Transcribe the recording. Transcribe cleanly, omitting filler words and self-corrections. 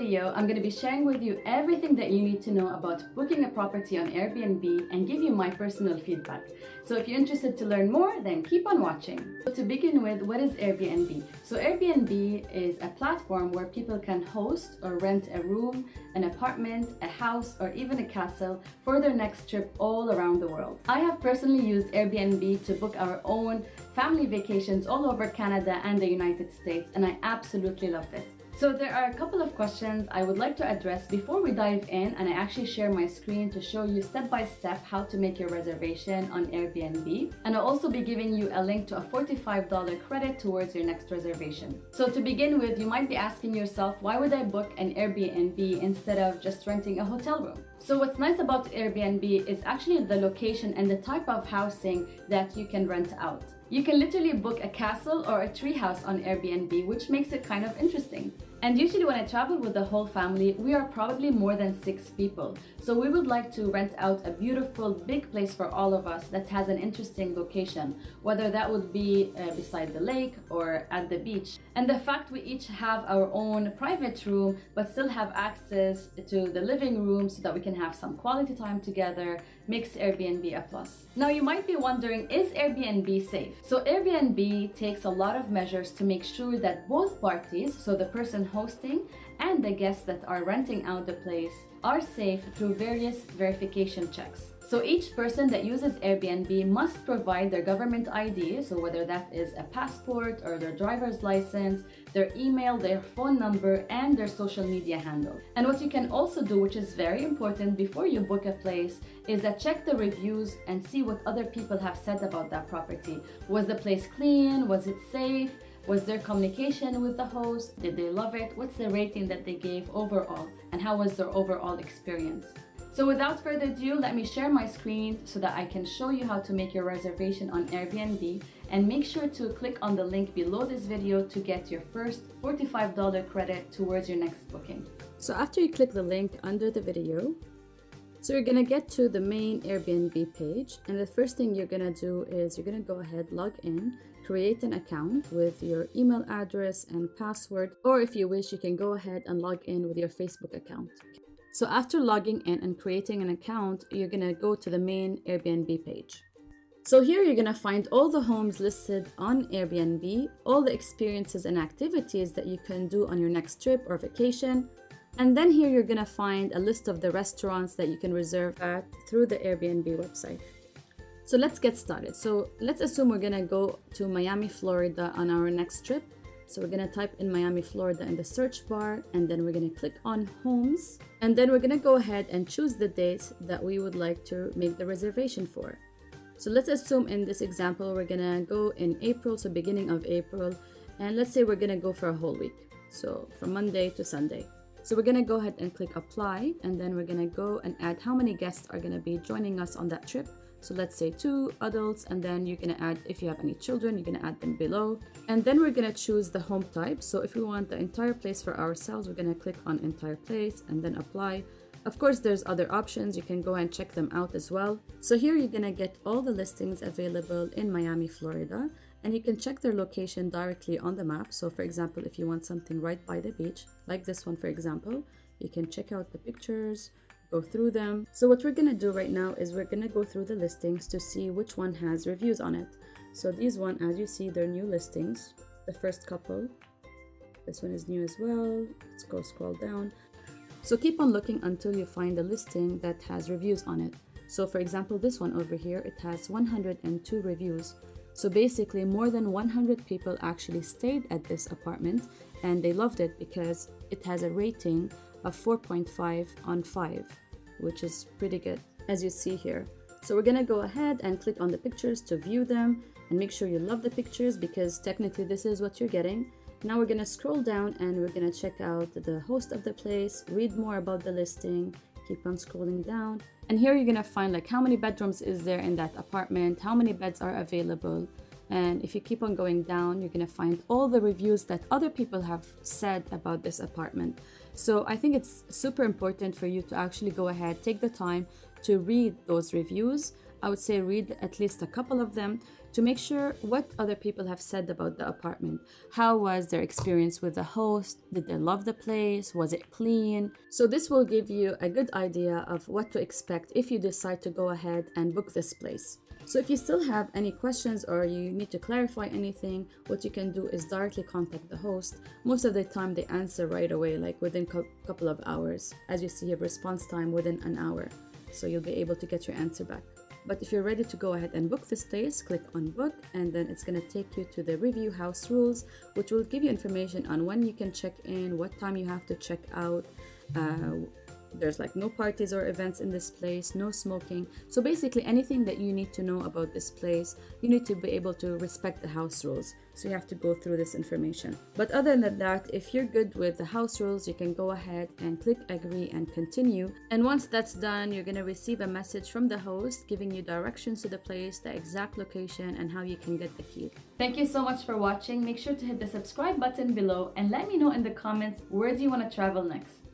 video, I'm going to be sharing with you everything that you need to know about booking a property on Airbnb and give you my personal feedback. So if you're interested to learn more, then keep on watching. So to begin with, what is Airbnb? So Airbnb is a platform where people can host or rent a room, an apartment, a house, or even a castle for their next trip all around the world. I have personally used Airbnb to book our own family vacations all over Canada and the United States, and I absolutely loved it. So there are a couple of questions I would like to address before we dive in, and I actually share my screen to show you step by step how to make your reservation on Airbnb. And I'll also be giving you a link to a $45 credit towards your next reservation. So to begin with, you might be asking yourself, why would I book an Airbnb instead of just renting a hotel room? So what's nice about Airbnb is actually the location and the type of housing that you can rent out. You can literally book a castle or a treehouse on Airbnb, which makes it kind of interesting. And usually when I travel with the whole family, we are probably more than 6 people. So we would like to rent out a beautiful big place for all of us that has an interesting location, whether that would be beside the lake or at the beach. And the fact we each have our own private room but still have access to the living room so that we can have some quality time together makes Airbnb a plus. Now you might be wondering, is Airbnb safe? So Airbnb takes a lot of measures to make sure that both parties, so the person hosting and the guests that are renting out the place, are safe through various verification checks. So each person that uses Airbnb must provide their government ID, so whether that is a passport or their driver's license, their email, their phone number, and their social media handle. And what you can also do, which is very important before you book a place, is that check the reviews and see what other people have said about that property. Was the place clean? Was it safe? Was there communication with the host? Did they love it? What's the rating that they gave overall? And how was their overall experience? So without further ado, let me share my screen so that I can show you how to make your reservation on Airbnb, and make sure to click on the link below this video to get your first $45 credit towards your next booking. So after you click the link under the video, so you're gonna get to the main Airbnb page, and the first thing you're gonna do is you're gonna go ahead, log in, create an account with your email address and password, or if you wish, you can go ahead and log in with your Facebook account. So after logging in and creating an account, you're gonna go to the main Airbnb page. So here you're gonna find all the homes listed on Airbnb, all the experiences and activities that you can do on your next trip or vacation. And then here you're gonna find a list of the restaurants that you can reserve at through the Airbnb website. So let's get started. So let's assume we're gonna go to Miami, Florida on our next trip. So we're gonna type in Miami, Florida in the search bar, and then we're gonna click on homes. And then we're gonna go ahead and choose the dates that we would like to make the reservation for. So let's assume in this example, we're gonna go in April, so beginning of April. And let's say we're gonna go for a whole week. So from Monday to Sunday. So we're gonna go ahead and click apply, and then we're gonna go and add how many guests are gonna be joining us on that trip. So let's say 2 adults, and then you're gonna add, if you have any children, you're gonna add them below. And then we're gonna choose the home type. So if we want the entire place for ourselves, we're gonna click on entire place and then apply. Of course, there's other options. You can go and check them out as well. So here you're gonna get all the listings available in Miami, Florida, and you can check their location directly on the map. So for example, if you want something right by the beach, like this one, for example, you can check out the pictures, go through them. So what we're gonna do right now is we're gonna go through the listings to see which one has reviews on it. So these one, as you see, they're new listings. The first couple, this one is new as well. Let's go scroll down. So keep on looking until you find a listing that has reviews on it. So for example, this one over here, it has 102 reviews. So basically more than 100 people actually stayed at this apartment, and they loved it because it has a rating of 4.5 on 5, which is pretty good, as you see here. So we're gonna go ahead and click on the pictures to view them, and make sure you love the pictures because technically this is what you're getting. Now we're gonna scroll down and we're gonna check out the host of the place, read more about the listing, keep on scrolling down. And here you're gonna find like how many bedrooms is there in that apartment, how many beds are available. And if you keep on going down, you're gonna find all the reviews that other people have said about this apartment. So I think it's super important for you to actually go ahead, take the time to read those reviews. I would say read at least a couple of them to make sure what other people have said about the apartment. How was their experience with the host? Did they love the place? Was it clean? So this will give you a good idea of what to expect if you decide to go ahead and book this place. So if you still have any questions or you need to clarify anything, what you can do is directly contact the host. Most of the time they answer right away, like within a couple of hours. As you see here, response time within an hour. So you'll be able to get your answer back. But if you're ready to go ahead and book this place, click on book, and then it's going to take you to the review house rules, which will give you information on when you can check in, what time you have to check out. There's like no parties or events in this place, no smoking. So basically anything that you need to know about this place, you need to be able to respect the house rules. So you have to go through this information. But other than that, if you're good with the house rules, you can go ahead and click agree and continue. And once that's done, you're going to receive a message from the host giving you directions to the place, the exact location, and how you can get the key. Thank you so much for watching. Make sure to hit the subscribe button below and let me know in the comments where do you want to travel next.